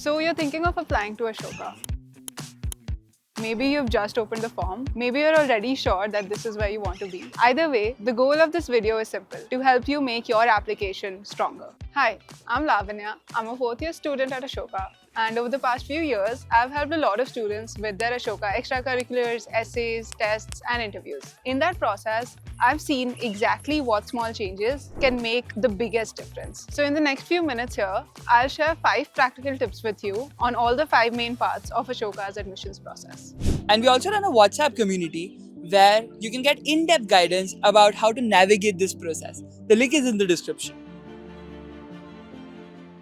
So you're thinking of applying to Ashoka. Maybe you've just opened the form. Maybe you're already sure that this is where you want to be. Either way, the goal of this video is simple: to help you make your application stronger. Hi, I'm Lavanya. I'm a fourth year student at Ashoka. And over the past few years, I've helped a lot of students with their Ashoka extracurriculars, essays, tests, and interviews. In that process, I've seen exactly what small changes can make the biggest difference. So in the next few minutes here, I'll share 5 practical tips with you on all the 5 main parts of Ashoka's admissions process. And we also run a WhatsApp community where you can get in-depth guidance about how to navigate this process. The link is in the description.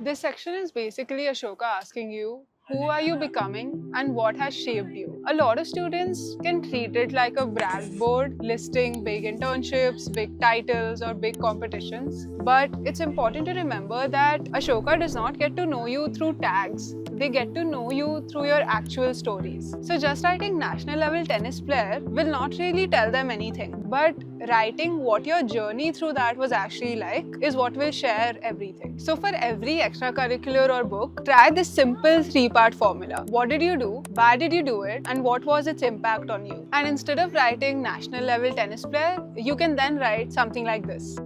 This section is basically Ashoka asking you, who are you becoming and what has shaped you? A lot of students can treat it like a brag board listing big internships, big titles, or big competitions. But it's important to remember that Ashoka does not get to know you through tags. They get to know you through your actual stories. So just writing national level tennis player will not really tell them anything. But writing what your journey through that was actually like is what will share everything. So for every extracurricular or book, try this simple 3-part formula. What did you do? Why did you do it? And what was its impact on you? And instead of writing national level tennis player, you can then write something like this.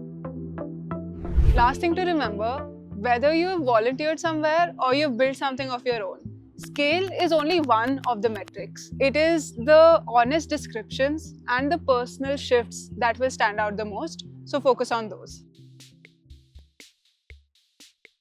Last thing to remember, whether you have volunteered somewhere or you've built something of your own, scale is only one of the metrics. It is the honest descriptions and the personal shifts that will stand out the most, so focus on those.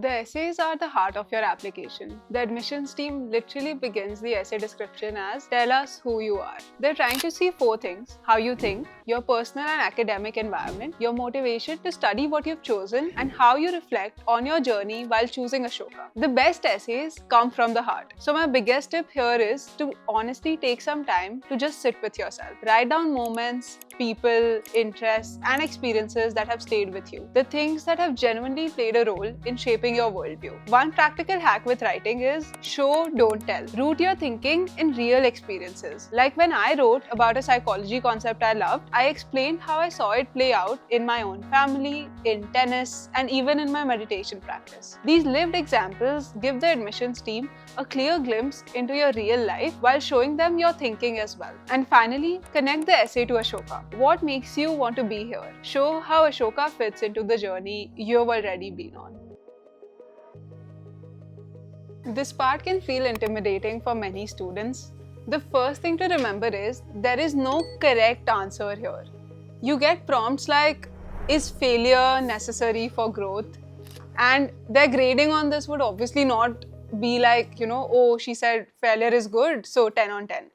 The essays are the heart of your application. The admissions team literally begins the essay description as, tell us who you are. They're trying to see 4 things: how you think, your personal and academic environment, your motivation to study what you've chosen, and how you reflect on your journey while choosing Ashoka. The best essays come from the heart. So my biggest tip here is to honestly take some time to just sit with yourself. Write down moments, people, interests, and experiences that have stayed with you. The things that have genuinely played a role in shaping your worldview. One practical hack with writing is show, don't tell. Root your thinking in real experiences. Like when I wrote about a psychology concept I loved, I explained how I saw it play out in my own family, in tennis, and even in my meditation practice. These lived examples give the admissions team a clear glimpse into your real life while showing them your thinking as well. And finally, connect the essay to Ashoka. What makes you want to be here? Show how Ashoka fits into the journey you've already been on. This part can feel intimidating for many students. The first thing to remember is there is no correct answer here. You get prompts like, is failure necessary for growth? And their grading on this would obviously not be like, oh, she said failure is good, so 10 on 10.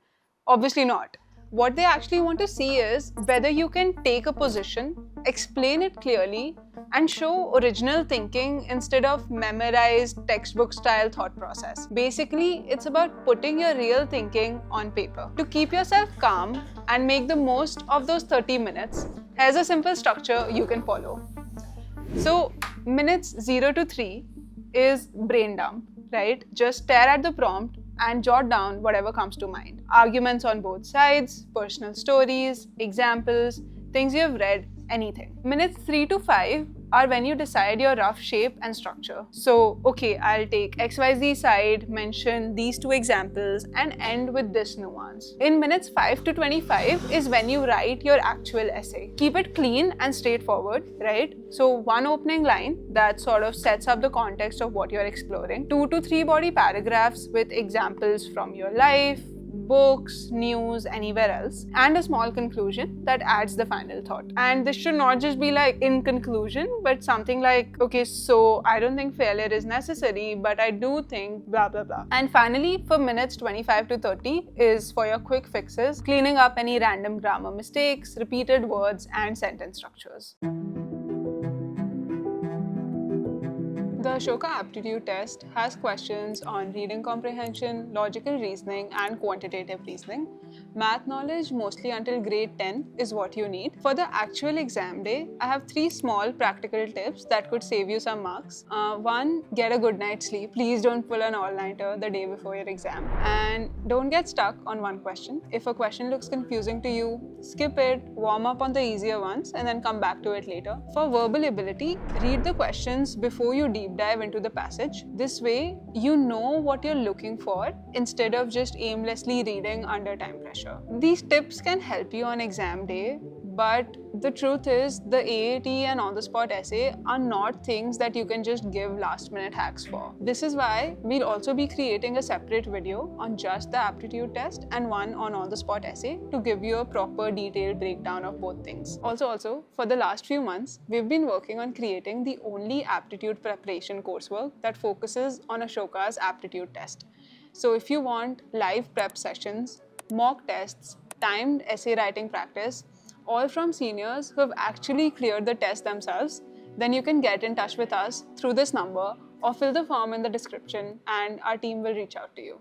Obviously not. What they actually want to see is whether you can take a position, explain it clearly, and show original thinking instead of memorized textbook style thought process. Basically, it's about putting your real thinking on paper. To keep yourself calm and make the most of those 30 minutes, here's a simple structure you can follow. So, minutes 0 to 3 is brain dump, right? Just stare at the prompt and jot down whatever comes to mind. Arguments on both sides, personal stories, examples, things you have read, anything. Minutes 3 to 5 are when you decide your rough shape and structure. So, okay, I'll take XYZ side, mention these 2 examples, and end with this nuance. In minutes 5 to 25 is when you write your actual essay. Keep it clean and straightforward, right? So, 1 opening line that sort of sets up the context of what you're exploring. 2 to 3 body paragraphs with examples from your life, books, news, anywhere else, and a small conclusion that adds the final thought. And this should not just be like in conclusion, but something like, okay, so I don't think failure is necessary, but I do think blah blah blah. And finally, for minutes 25 to 30 is for your quick fixes, cleaning up any random grammar mistakes, repeated words, and sentence structures. The Ashoka Aptitude Test has questions on reading comprehension, logical reasoning, and quantitative reasoning. Math knowledge mostly until grade 10 is what you need. For the actual exam day, I have 3 small practical tips that could save you some marks. One, get a good night's sleep. Please don't pull an all-nighter the day before your exam. And don't get stuck on one question. If a question looks confusing to you, skip it, warm up on the easier ones, and then come back to it later. For verbal ability, read the questions before you deep dive into the passage. This way, you know what you're looking for instead of just aimlessly reading under time pressure. These tips can help you on exam day, but the truth is the AAT and on-the-spot essay are not things that you can just give last-minute hacks for. This is why we'll also be creating a separate video on just the aptitude test and one on on-the-spot essay to give you a proper detailed breakdown of both things. Also, for the last few months, we've been working on creating the only aptitude preparation coursework that focuses on Ashoka's aptitude test. So if you want live prep sessions, mock tests, timed essay writing practice, all from seniors who have actually cleared the test themselves, then you can get in touch with us through this number or fill the form in the description and our team will reach out to you.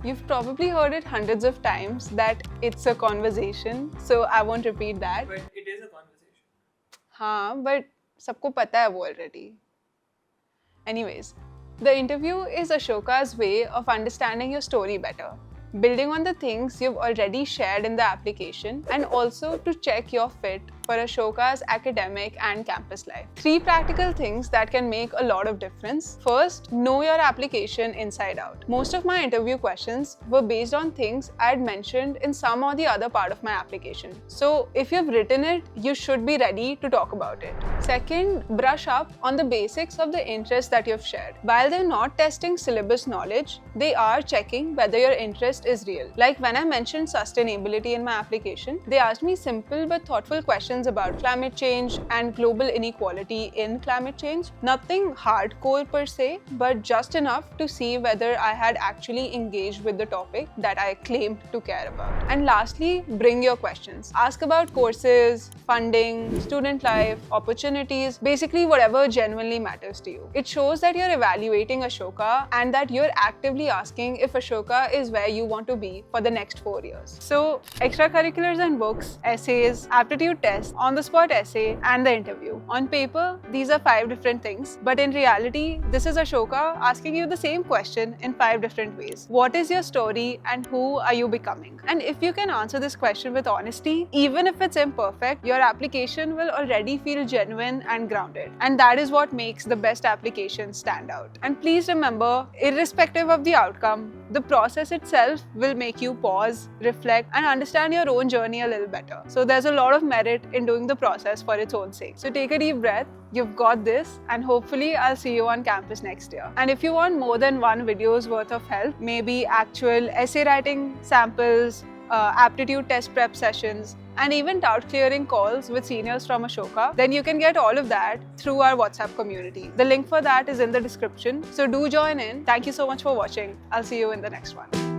You've probably heard it hundreds of times that it's a conversation, so I won't repeat that. But it is a conversation. हाँ, but सबको पता है वो already. Anyways, the interview is Ashoka's way of understanding your story better, building on the things you've already shared in the application, and also to check your fit for Ashoka's academic and campus life. 3 practical things that can make a lot of difference. First, know your application inside out. Most of my interview questions were based on things I had mentioned in some or the other part of my application. So if you've written it, you should be ready to talk about it. Second, brush up on the basics of the interest that you've shared. While they're not testing syllabus knowledge, they are checking whether your interest is real. Like when I mentioned sustainability in my application, they asked me simple but thoughtful questions about climate change and global inequality in climate change. Nothing hardcore per se, but just enough to see whether I had actually engaged with the topic that I claimed to care about. And lastly, bring your questions. Ask about courses, funding, student life, opportunities, basically whatever genuinely matters to you. It shows that you're evaluating Ashoka and that you're actively asking if Ashoka is where you want to be for the next 4 years. So, extracurriculars and books, essays, aptitude tests, on-the-spot essay, and the interview. On paper, these are 5 different things, but in reality, this is Ashoka asking you the same question in 5 different ways. What is your story and who are you becoming? And if you can answer this question with honesty, even if it's imperfect, your application will already feel genuine and grounded. And that is what makes the best application stand out. And please remember, irrespective of the outcome, the process itself will make you pause, reflect, and understand your own journey a little better. So there's a lot of merit in doing the process for its own sake. So take a deep breath, you've got this, and hopefully I'll see you on campus next year. And if you want more than one video's worth of help, maybe actual essay writing samples, aptitude test prep sessions, and even doubt clearing calls with seniors from Ashoka, then you can get all of that through our WhatsApp community. The link for that is in the description, so do join in. Thank you so much for watching. I'll see you in the next one.